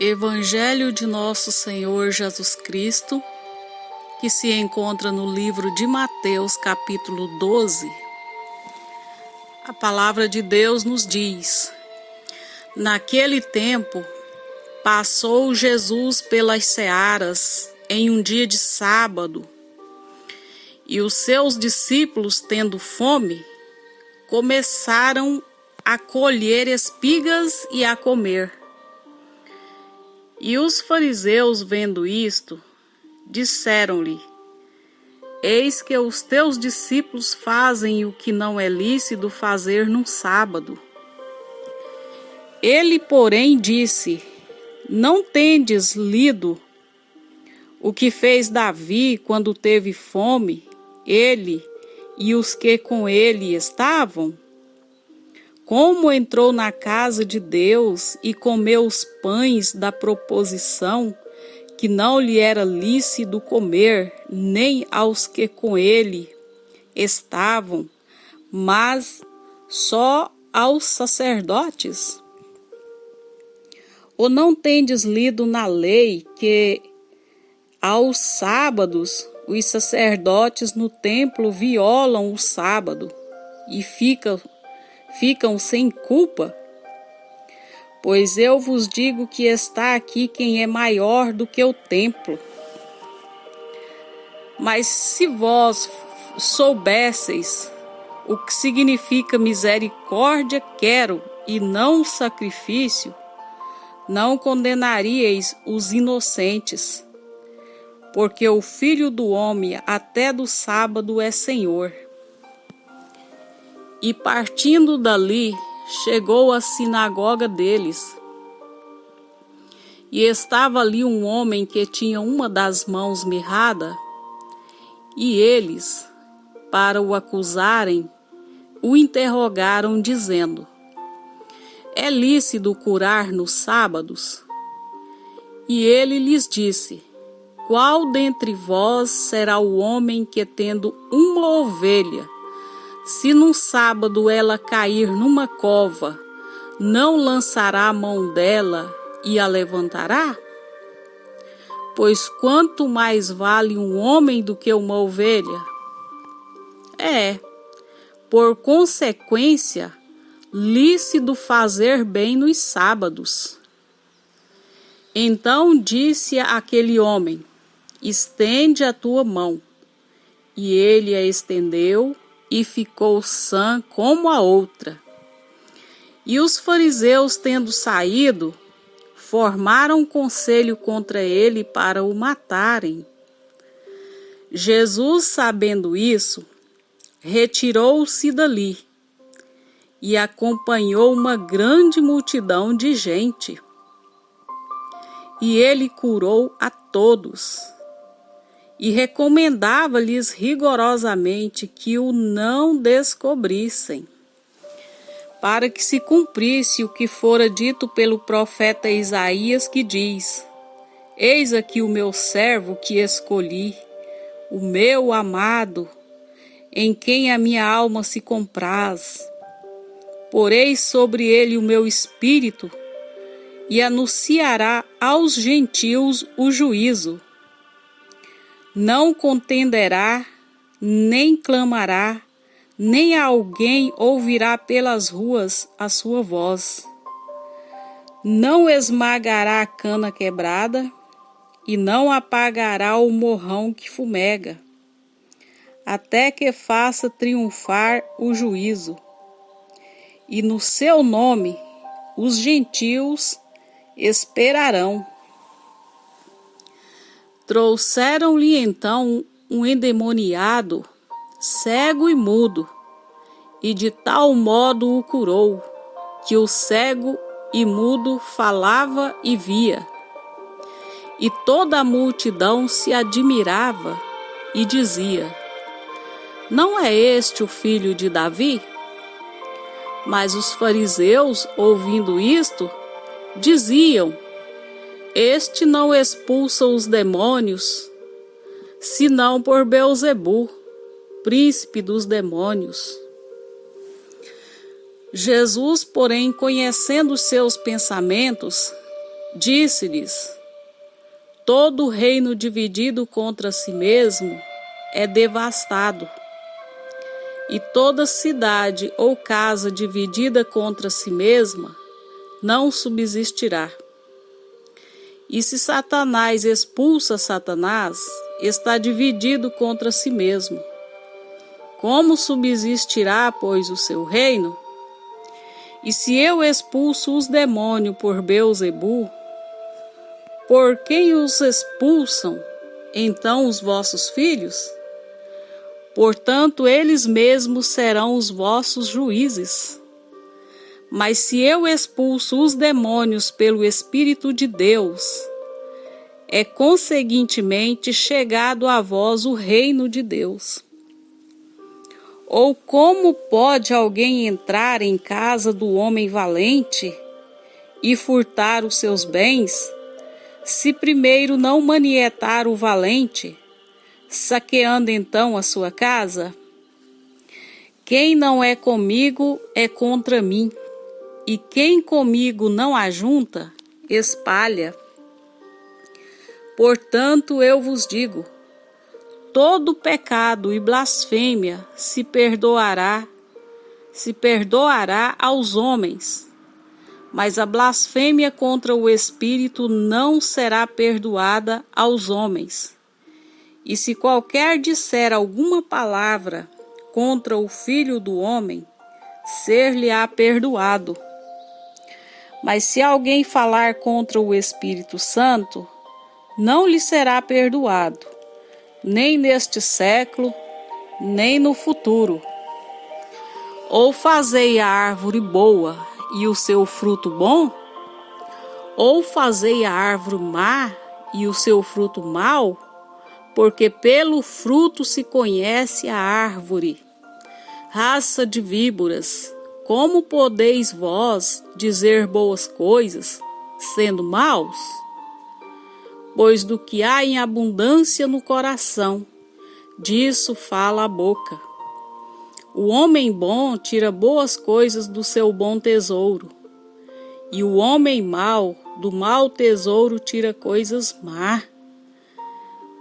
Evangelho de Nosso Senhor Jesus Cristo, que se encontra no livro de Mateus, capítulo 12. A palavra de Deus nos diz: naquele tempo, passou Jesus pelas searas em um dia de sábado, e os seus discípulos, tendo fome, começaram a colher espigas e a comer. E os fariseus, vendo isto, disseram-lhe: eis que os teus discípulos fazem o que não é lícito fazer num sábado. Ele, porém, disse: não tendes lido o que fez Davi quando teve fome, ele e os que com ele estavam? Como entrou na casa de Deus e comeu os pães da proposição, que não lhe era lícito comer, nem aos que com ele estavam, mas só aos sacerdotes? Ou não tendes lido na lei que aos sábados os sacerdotes no templo violam o sábado e ficam sem culpa? Pois eu vos digo que está aqui quem é maior do que o templo. Mas se vós soubesseis o que significa misericórdia quero e não sacrifício, não condenaríeis os inocentes, porque o Filho do Homem até do sábado é Senhor. E partindo dali, chegou à sinagoga deles. E estava ali um homem que tinha uma das mãos mirrada, e eles, para o acusarem, o interrogaram, dizendo: é lícito curar nos sábados? E ele lhes disse: qual dentre vós será o homem que, tendo uma ovelha, se num sábado ela cair numa cova, não lançará a mão dela e a levantará? Pois quanto mais vale um homem do que uma ovelha? Por consequência, lícito fazer bem nos sábados. Então disse aquele homem: estende a tua mão. E ele a estendeu, e ficou sã como a outra. E os fariseus, tendo saído, formaram conselho contra ele para o matarem. Jesus, sabendo isso, retirou-se dali, e acompanhou uma grande multidão de gente. E ele curou a todos. E recomendava-lhes rigorosamente que o não descobrissem, para que se cumprisse o que fora dito pelo profeta Isaías, que diz: eis aqui o meu servo que escolhi, o meu amado, em quem a minha alma se compraz. Porei sobre ele o meu espírito, e anunciará aos gentios o juízo. Não contenderá, nem clamará, nem alguém ouvirá pelas ruas a sua voz. Não esmagará a cana quebrada, e não apagará o morrão que fumega, até que faça triunfar o juízo. E no seu nome os gentios esperarão. Trouxeram-lhe então um endemoniado, cego e mudo, e de tal modo o curou, que o cego e mudo falava e via. E toda a multidão se admirava e dizia: não é este o filho de Davi? Mas os fariseus, ouvindo isto, diziam: este não expulsa os demônios, senão por Beelzebu, príncipe dos demônios. Jesus, porém, conhecendo seus pensamentos, Disse-lhes: todo reino dividido contra si mesmo é devastado, e toda cidade ou casa dividida contra si mesma não subsistirá. E se Satanás expulsa Satanás, está dividido contra si mesmo. Como subsistirá, pois, o seu reino? E se eu expulso os demônios por Beelzebu, por quem os expulsam, então, os vossos filhos? Portanto, eles mesmos serão os vossos juízes. Mas se eu expulso os demônios pelo Espírito de Deus, é conseguintemente chegado a vós o reino de Deus. Ou como pode alguém entrar em casa do homem valente e furtar os seus bens, se primeiro não manietar o valente, saqueando então a sua casa? Quem não é comigo é contra mim, e quem comigo não ajunta, espalha. Portanto, eu vos digo, todo pecado e blasfêmia se perdoará aos homens, mas a blasfêmia contra o Espírito não será perdoada aos homens. E se qualquer disser alguma palavra contra o Filho do Homem, ser-lhe-á perdoado. Mas se alguém falar contra o Espírito Santo, não lhe será perdoado, nem neste século, nem no futuro. Ou fazei a árvore boa e o seu fruto bom, ou fazei a árvore má e o seu fruto mau, porque pelo fruto se conhece a árvore. Raça de víboras, como podeis vós dizer boas coisas, sendo maus? Pois do que há em abundância no coração, disso fala a boca. O homem bom tira boas coisas do seu bom tesouro, e o homem mau do mau tesouro tira coisas más.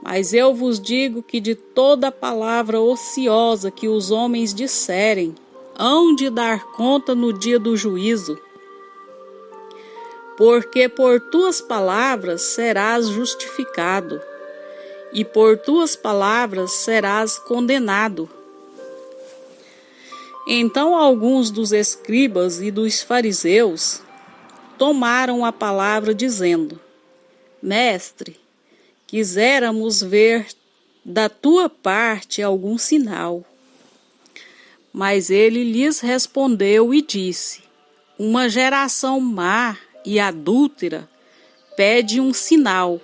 Mas eu vos digo que de toda palavra ociosa que os homens disserem, hão de dar conta no dia do juízo. Porque por tuas palavras serás justificado, e por tuas palavras serás condenado. Então alguns dos escribas e dos fariseus tomaram a palavra dizendo: Mestre, quiséramos ver da tua parte algum sinal. Mas ele lhes respondeu e disse: uma geração má e adúltera pede um sinal,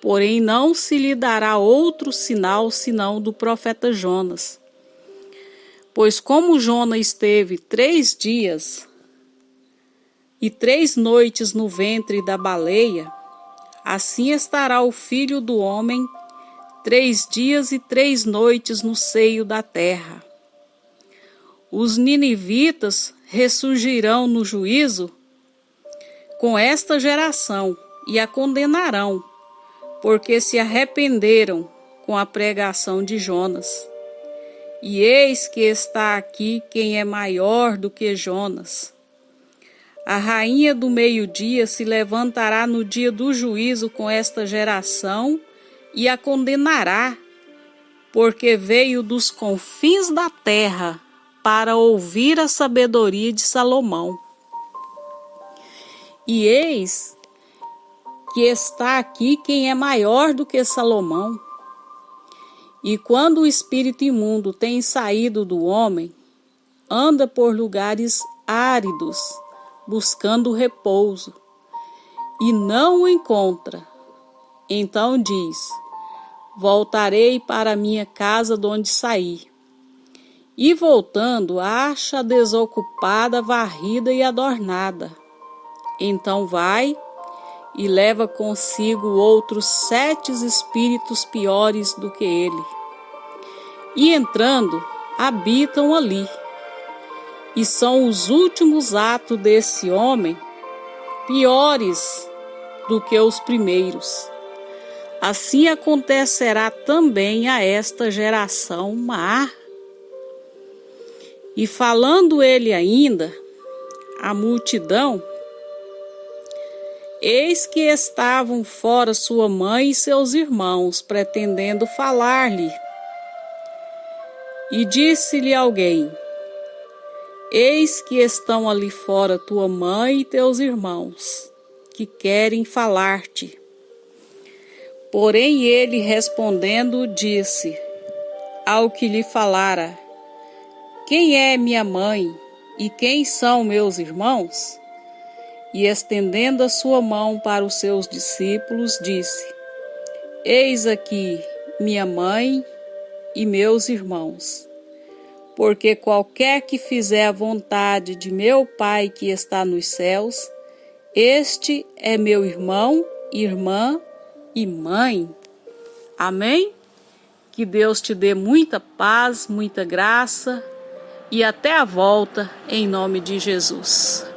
porém não se lhe dará outro sinal senão do profeta Jonas. Pois como Jonas esteve 3 dias e 3 noites no ventre da baleia, assim estará o Filho do Homem 3 dias e 3 noites no seio da terra. Os ninivitas ressurgirão no juízo com esta geração e a condenarão, porque se arrependeram com a pregação de Jonas. E eis que está aqui quem é maior do que Jonas. A rainha do meio-dia se levantará no dia do juízo com esta geração e a condenará, porque veio dos confins da terra para ouvir a sabedoria de Salomão. E eis que está aqui quem é maior do que Salomão. E quando o espírito imundo tem saído do homem, anda por lugares áridos, buscando repouso, e não o encontra. Então diz: voltarei para a minha casa de onde saí. E voltando, acha desocupada, varrida e adornada. Então vai e leva consigo outros 7 espíritos piores do que ele. E entrando, habitam ali. E são os últimos atos desse homem piores do que os primeiros. Assim acontecerá também a esta geração má. E falando ele ainda, a multidão, eis que estavam fora sua mãe e seus irmãos, pretendendo falar-lhe. E disse-lhe alguém: eis que estão ali fora tua mãe e teus irmãos, que querem falar-te. Porém ele respondendo disse ao que lhe falara: quem é minha mãe e quem são meus irmãos? E estendendo a sua mão para os seus discípulos, disse: eis aqui minha mãe e meus irmãos. Porque qualquer que fizer a vontade de meu Pai que está nos céus, este é meu irmão, irmã e mãe. Amém? Que Deus te dê muita paz, muita graça e até a volta, em nome de Jesus.